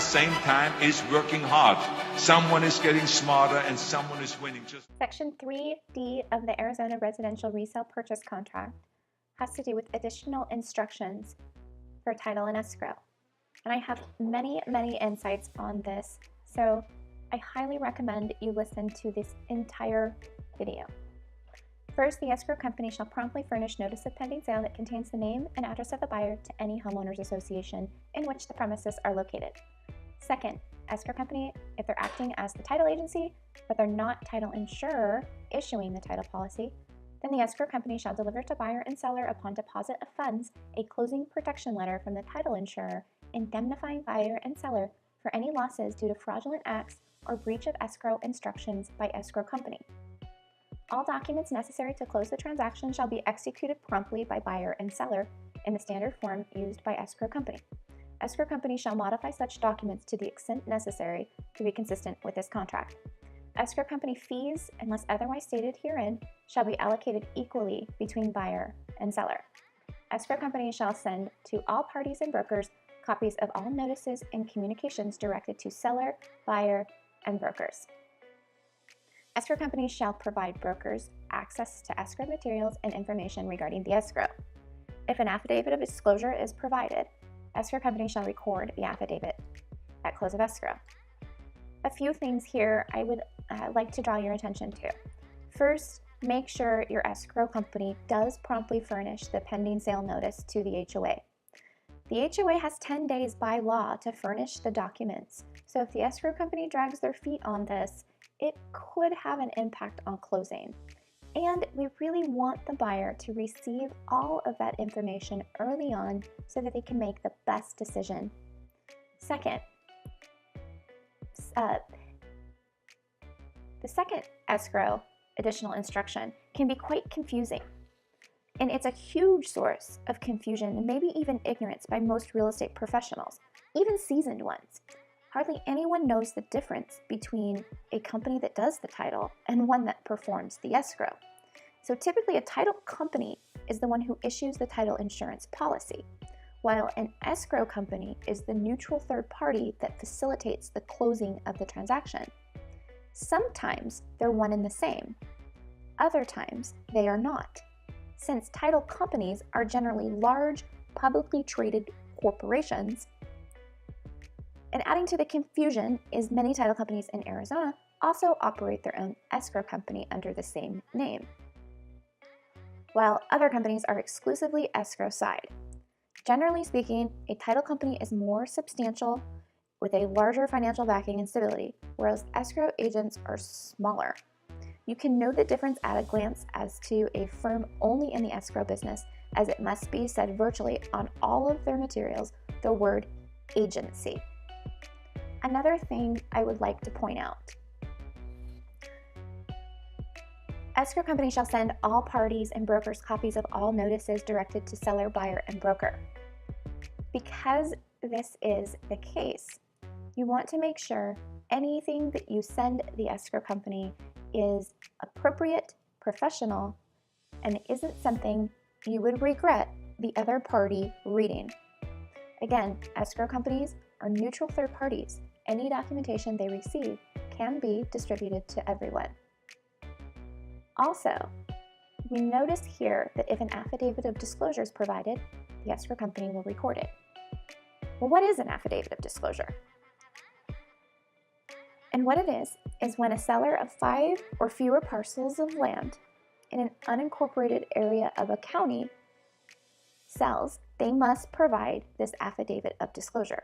the same time is working hard. Someone is getting smarter and someone is winning. Section 3D of the Arizona Residential Resale Purchase Contract has to do with additional instructions for title and escrow. And I have many insights on this, so I highly recommend you listen to this entire video. First, the escrow company shall promptly furnish notice of pending sale that contains the name and address of the buyer to any homeowners association in which the premises are located. Second, escrow company, if they're acting as the title agency, but they're not title insurer issuing the title policy, then the escrow company shall deliver to buyer and seller upon deposit of funds a closing protection letter from the title insurer indemnifying buyer and seller for any losses due to fraudulent acts or breach of escrow instructions by escrow company. All documents necessary to close the transaction shall be executed promptly by buyer and seller in the standard form used by escrow company. Escrow company shall modify such documents to the extent necessary to be consistent with this contract. Escrow company fees, unless otherwise stated herein, shall be allocated equally between buyer and seller. Escrow company shall send to all parties and brokers copies of all notices and communications directed to seller, buyer, and brokers. Escrow company shall provide brokers access to escrow materials and information regarding the escrow. If an affidavit of disclosure is provided, escrow company shall record the affidavit at close of escrow. A few things here I would like to draw your attention to. First, make sure your escrow company does promptly furnish the pending sale notice to the HOA. The HOA has 10 days by law to furnish the documents, so if the escrow company drags their feet on this, it could have an impact on closing. And we really want the buyer to receive all of that information early on so that they can make the best decision. Second, the second escrow additional instruction can be quite confusing. And it's a huge source of confusion and maybe even ignorance by most real estate professionals, even seasoned ones. Hardly anyone knows the difference between a company that does the title and one that performs the escrow. So typically a title company is the one who issues the title insurance policy, while an escrow company is the neutral third party that facilitates the closing of the transaction. Sometimes they're one and the same. Other times they are not, since title companies are generally large, publicly traded corporations. And adding to the confusion is many title companies in Arizona also operate their own escrow company under the same name, while other companies are exclusively escrow side. Generally speaking, a title company is more substantial with a larger financial backing and stability, whereas escrow agents are smaller. You can know the difference at a glance as to a firm only in the escrow business, as it must be said virtually on all of their materials, the word agency. Another thing I would like to point out. Escrow company shall send all parties and brokers copies of all notices directed to seller, buyer, and broker. Because this is the case, you want to make sure anything that you send the escrow company is appropriate, professional, and isn't something you would regret the other party reading. Again, escrow companies are neutral third parties. Any documentation they receive can be distributed to everyone. Also, we notice here that if an affidavit of disclosure is provided, the escrow company will record it. Well, what is an affidavit of disclosure? And what it is when a seller of 5 or fewer parcels of land in an unincorporated area of a county sells, they must provide this affidavit of disclosure.